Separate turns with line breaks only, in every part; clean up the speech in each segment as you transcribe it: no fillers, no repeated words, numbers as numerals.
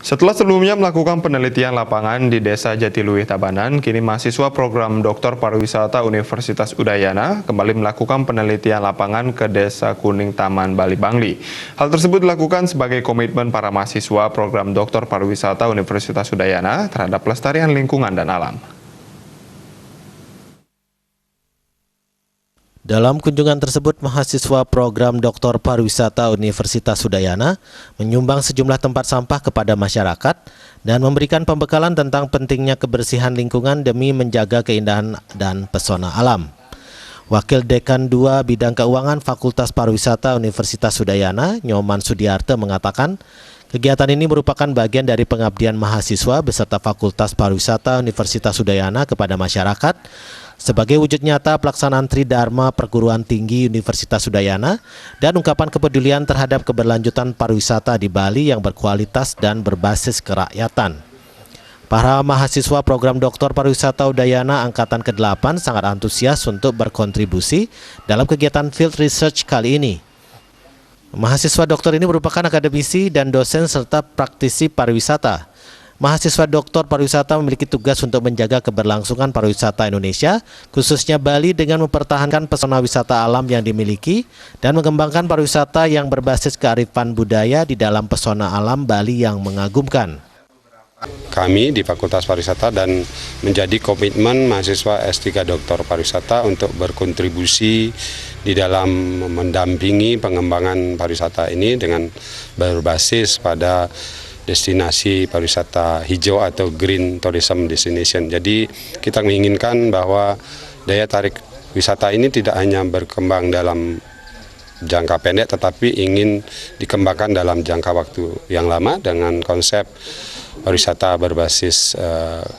Setelah sebelumnya melakukan penelitian lapangan di Desa Jatiluwih Tabanan, kini mahasiswa program Doktor Pariwisata Universitas Udayana kembali melakukan penelitian lapangan ke Desa Kuning Taman Bali Bangli. Hal tersebut dilakukan sebagai komitmen para mahasiswa program Doktor Pariwisata Universitas Udayana terhadap pelestarian lingkungan dan alam.
Dalam kunjungan tersebut, mahasiswa program Doktor Pariwisata Universitas Udayana menyumbang sejumlah tempat sampah kepada masyarakat dan memberikan pembekalan tentang pentingnya kebersihan lingkungan demi menjaga keindahan dan pesona alam. Wakil Dekan 2 Bidang Keuangan Fakultas Pariwisata Universitas Udayana, Nyoman Sudiarte mengatakan, kegiatan ini merupakan bagian dari pengabdian mahasiswa beserta Fakultas Pariwisata Universitas Udayana kepada masyarakat sebagai wujud nyata pelaksanaan Tridharma Perguruan Tinggi Universitas Udayana dan ungkapan kepedulian terhadap keberlanjutan pariwisata di Bali yang berkualitas dan berbasis kerakyatan. Para mahasiswa program Doktor Pariwisata Udayana Angkatan ke-8 sangat antusias untuk berkontribusi dalam kegiatan field research kali ini. Mahasiswa doktor ini merupakan akademisi dan dosen serta praktisi pariwisata. Mahasiswa Doktor Pariwisata memiliki tugas untuk menjaga keberlangsungan pariwisata Indonesia, khususnya Bali dengan mempertahankan pesona wisata alam yang dimiliki dan mengembangkan pariwisata yang berbasis kearifan budaya di dalam pesona alam Bali yang mengagumkan.
Kami di Fakultas Pariwisata dan menjadi komitmen mahasiswa S3 Doktor Pariwisata untuk berkontribusi di dalam mendampingi pengembangan pariwisata ini dengan berbasis pada destinasi pariwisata hijau atau green tourism destination. Jadi kita menginginkan bahwa daya tarik wisata ini tidak hanya berkembang dalam jangka pendek tetapi ingin dikembangkan dalam jangka waktu yang lama dengan konsep pariwisata berbasis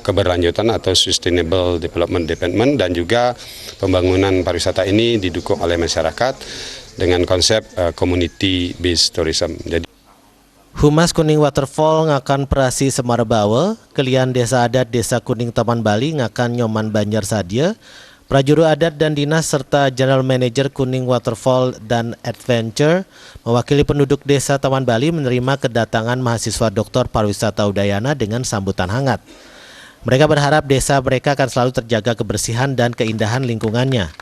keberlanjutan atau sustainable development dan juga pembangunan pariwisata ini didukung oleh masyarakat dengan konsep community based tourism. Jadi
Humas Kuning Waterfall Ngakan Prasi Semarbawa, Kelian Desa Adat Desa Kuning Taman Bali Ngakan Nyoman Banjar Sadia, Prajuru Adat dan Dinas serta General Manager Kuning Waterfall dan Adventure mewakili penduduk Desa Taman Bali menerima kedatangan mahasiswa Doktor Pariwisata Udayana dengan sambutan hangat. Mereka berharap desa mereka akan selalu terjaga kebersihan dan keindahan lingkungannya.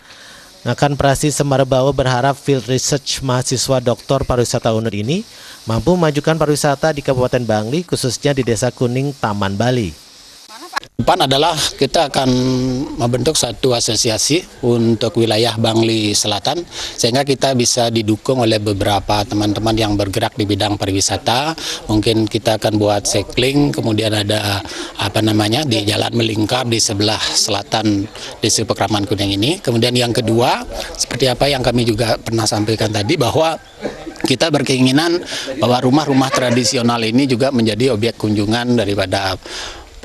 Ngakan Prasi Semarbawa berharap field research mahasiswa Doktor Pariwisata UNUR ini mampu memajukan pariwisata di Kabupaten Bangli, khususnya di Desa Kuning Taman Bali.
Depan adalah kita akan membentuk satu asosiasi untuk wilayah Bangli Selatan sehingga kita bisa didukung oleh beberapa teman-teman yang bergerak di bidang pariwisata. Mungkin kita akan buat cycling, kemudian ada di jalan melingkar di sebelah selatan Desa Pekraman Kuning ini. Kemudian yang kedua, seperti apa yang kami juga pernah sampaikan tadi bahwa kita berkeinginan bahwa rumah-rumah tradisional ini juga menjadi objek kunjungan daripada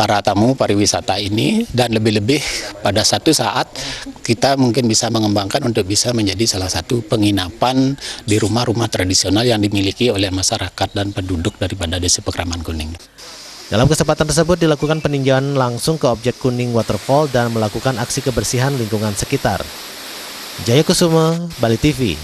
para tamu pariwisata ini, dan lebih-lebih pada satu saat kita mungkin bisa mengembangkan untuk bisa menjadi salah satu penginapan di rumah-rumah tradisional yang dimiliki oleh masyarakat dan penduduk daripada Desa Pekraman Kuning.
Dalam kesempatan tersebut dilakukan peninjauan langsung ke objek Kuning Waterfall dan melakukan aksi kebersihan lingkungan sekitar. Jaya Kusuma, Bali TV.